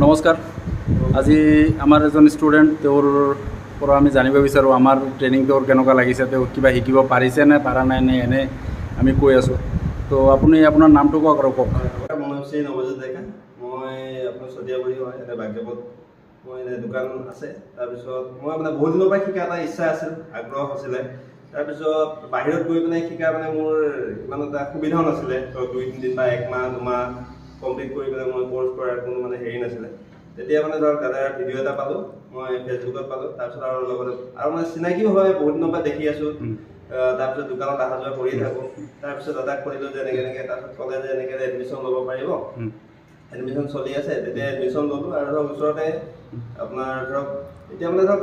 নমস্কাৰ। আজি আমাৰ এজন ষ্টুডেণ্ট, তেওঁৰ পৰা আমি জানিব বিচাৰোঁ আমাৰ ট্ৰেইনিং তেওঁৰ কেনেকুৱা লাগিছে, তেওঁ কিবা শিকিব পাৰিছে নে পাৰা নাই নে এনে আমি কৈ আছোঁ। তো আপুনি আপোনাৰ নামটো কওক আৰু কওক। মোৰ নাম শ্ৰী নৱজিৎ ডেকা। মই আপোনাৰ চতিয়াবাৰী হয়, এটা বাগদেৱত মই এনে দোকান আছে। তাৰপিছত মই মানে বহুত দিনৰ পৰা শিকা এটা ইচ্ছা আছিল, আগ্ৰহ আছিলে। তাৰপিছত বাহিৰত গৈ পেলাই শিকা মানে মোৰ ইমান এটা সুবিধাও নাছিলে। ধৰক 2-3 দিন বা 1 মাহ 2 মাহ কমপ্লিট কৰি পেলাই মই কোৰ্চ কৰাৰ কোনো মানে হেৰি নাছিলে। তেতিয়া মানে ধৰক দাদাৰ ভিডিঅ' এটা পালোঁ, মই ফেচবুকত পালোঁ। তাৰপিছত আৰু লগতে আৰু মানে চিনাকিও হয়, বহুত দিনৰ পৰা দেখি আছোঁ। তাৰপিছত দোকানত অহা যোৱা কৰি থাকোঁ। তাৰপিছত দাদাক কৰিলোঁ যে এনেকৈ তাৰপিছত ক'লে যে এনেকৈ এডমিশ্যন ল'ব পাৰিব। এডমিশ্যন চলি আছে, তেতিয়া এডমিশ্যন ল'লোঁ আৰু ধৰক ওচৰতে আপোনাৰ ধৰক এতিয়া মানে ধৰক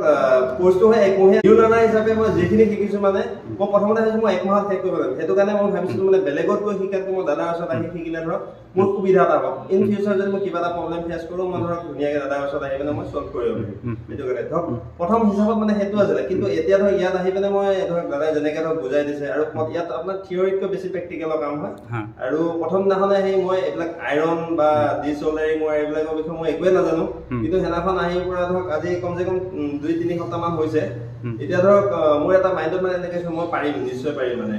কোৰ্চটো হয় 1 মাহে। নিউ লাৰ্ণাৰ হিচাপে মই যিখিনি শিকিছোঁ মানে মই প্ৰথমতে ভাবিছোঁ মই 1 মাহত শেষ কৰিব লাগিব। সেইটো কাৰণে মই ভাবিছিলোঁ মানে বেলেগত গৈ শিকাতকৈ মই দাদাৰ ওচৰত আহি শিকিলে ধৰক মোৰ সুবিধা এটা হ'ব। ইন ফিউচাৰ যদি মই কিবা এটা প্ৰব্লেম ফেচ কৰোঁ, মই ধৰক ধুনীয়াকৈ দাদাৰ ওচৰত আহি পেলাই মই চল্ভ কৰিব পাৰিম। সেইটো কাৰণে ধৰক প্ৰথম হিচাপত মানে সেইটো আছিলে। কিন্তু এতিয়া ধৰক ইয়াত আহি পেলাই মই ধৰক দাদাই যেনেকৈ ধৰক বুজাই দিছে আৰু ইয়াত আপোনাৰ থিয়ৰীতকৈ বেছি প্ৰেক্টিকেলৰ কাম হয়। আৰু প্ৰথম দিনাখনে আহি মই এইবিলাক আইৰণ বা ডিছঅলাৰিং ৱায়াৰ এইবিলাকৰ বিষয়ে মই একোৱে নাজানো। কিন্তু সেইদিনাখন আহি পৰা ধৰক আজি কমচে কম 2-3 সপ্তাহমান হৈছে। এতিয়া ধৰক মোৰ এটা মাইণ্ডত মানে এনেকৈ মই পাৰিম, নিশ্চয় পাৰিম মানে।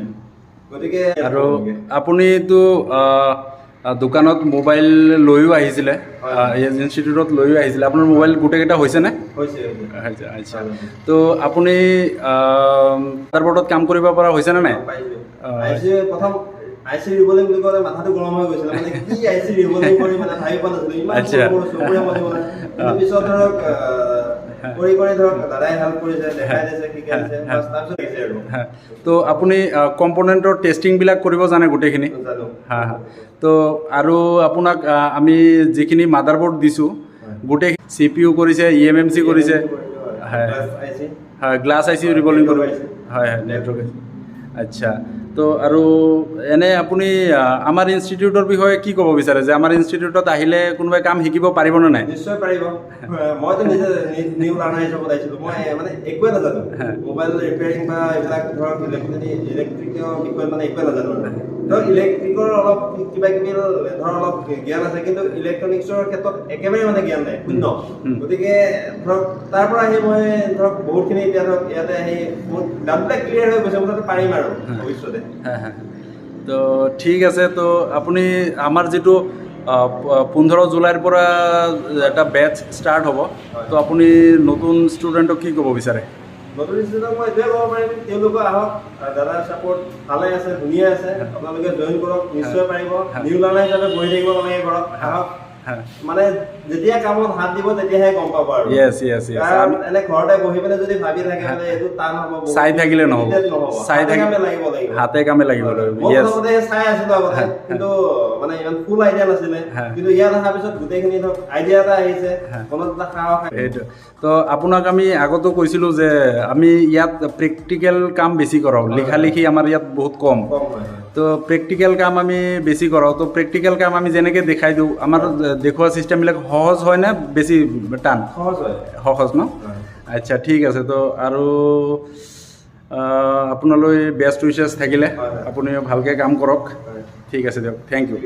গতিকে আৰু আপুনিতো দোকানত মোবাইল লৈও আহিছিলে, ইনষ্টিটিউটত লৈও আহিছিলে। আপোনাৰ মোবাইল গোটেইকেইটা হৈছেনে? হৈছে। আচ্ছা। তো আপুনি মাদাৰবোৰ্ডত কাম কৰিব পৰা হৈছেনে নাই? প্ৰথম আইচি ৰিবলিং বুলি ক'লে মাথাটো গৰম হৈ গৈছিলে। মানে কি আইচি ৰিবলিং কৰি মানে ভাবি পোৱা নাছিলোঁ। ইমান চকুৰে মনিব নাই। পিছত ধৰক কৰি ধৰক দাদাই হেল্প কৰিছে, দেখাই দিছে, শিকাই দিছে। তাৰপিছত আহিছে আৰু। তো আপুনি কম্পনেণ্টৰ টেষ্টিংবিলাক কৰিব জানে গোটেইখিনি? জানো। তো আৰু আপোনাক আমি যিখিনি মাদাৰবোৰ্ড দিছোঁ গোটেই CPU কৰিছে, EMMC কৰিছে, হয়, গ্লাছ আইচি ৰিবলিং কৰিব, হয় নেটৱৰ্ক আইচি। আচ্ছা। তো আৰু এনে আপুনি আমাৰ ইনষ্টিটিউটৰ বিষয়ে কি ক'ব বিচাৰে, যে আমাৰ ইনষ্টিটিউটত আহিলে কোনোবাই কাম শিকিব পাৰিবনে নাই? নিশ্চয় পাৰিব। মইতো নিজে নিউ লাৰ্ণাৰ হিচাপত আহিছিলোঁ। মই মানে একোৱে নাজানো। মোবাইল ৰিপেয়াৰিং বা এইবিলাক ধৰক ইলেক্ট্ৰিকৰ বিষয়ে মানে একোৱে নাজানো। ধৰক ইলেক্ট্ৰিকৰ অলপ কিবা কিবি ধৰক অলপ জ্ঞান আছে, কিন্তু ইলেক্ট্ৰনিক্সৰ ক্ষেত্ৰত একেবাৰে মানে জ্ঞান নাই, শূন্য। গতিকে ধৰক তাৰ পৰা আহি মই ধৰক বহুতখিনি এতিয়া ধৰক ইয়াতে আহি বহুত ডাউটবিলাক ক্লিয়াৰ হৈ গৈছে। মুঠতে পাৰিম আৰু ভৱিষ্যতে। তো ঠিক আছে। তো আপুনি আমাৰ যিটো 15 জুলাইৰ পৰা এটা বেটচ ষ্টাৰ্ট হ'ব, তো আপুনি নতুন ষ্টুডেণ্টক কি ক'ব বিচাৰে? নতুন ষ্টুডেণ্টক মই এইটোৱে ক'ব পাৰিম, তেওঁলোকে আহক, দাদাৰ ছাপোৰ্ট ভালে আছে, ধুনীয়া আছে। আপোনালোকে জইন কৰক, নিশ্চয় পাৰিব। নিউ লাৰ্ণাৰ হিচাপে বহি থাকিব নালাগে ঘৰত, আহক। মানে যেতিয়া কামত হাত দিব তেতিয়াহে গম পাব আৰু। কাৰণ এনে ঘৰতে বহি পেলাই যদি ভাবি থাকে মানে এইটো টান হ'ব, চাই থাকিলে নহ'ব, হাতে কামে লাগিব। মই প্ৰথমতে চাই আছিলোঁ আগতে, কিন্তু মানে ইমান ফুল আইডিয়া নাছিলে। কিন্তু ইয়াত অহাৰ পিছত গোটেইখিনি ধৰক আইডিয়া এটা আহিছে, মনত এটা সাহস। সেইটো তো আপোনাক আমি আগতো কৈছিলোঁ যে আমি ইয়াত প্ৰেক্টিকেল কাম বেছি কৰাওঁ, লিখা লিখি আমাৰ ইয়াত বহুত কম। তো প্ৰেক্টিকেল কাম আমি বেছি কৰাওঁ। তো প্ৰেক্টিকেল কাম আমি যেনেকৈ দেখাই দিওঁ, আমাৰ দেখুওৱা চিষ্টেমবিলাক সহজ হয় নে বেছি টান? সহজ ন? আচ্ছা, ঠিক আছে। তো আৰু আপোনালৈ বেষ্ট উইচেছ থাকিলে, আপুনিও ভালকৈ কাম কৰক। ঠিক আছে দিয়ক, থেংক ইউ।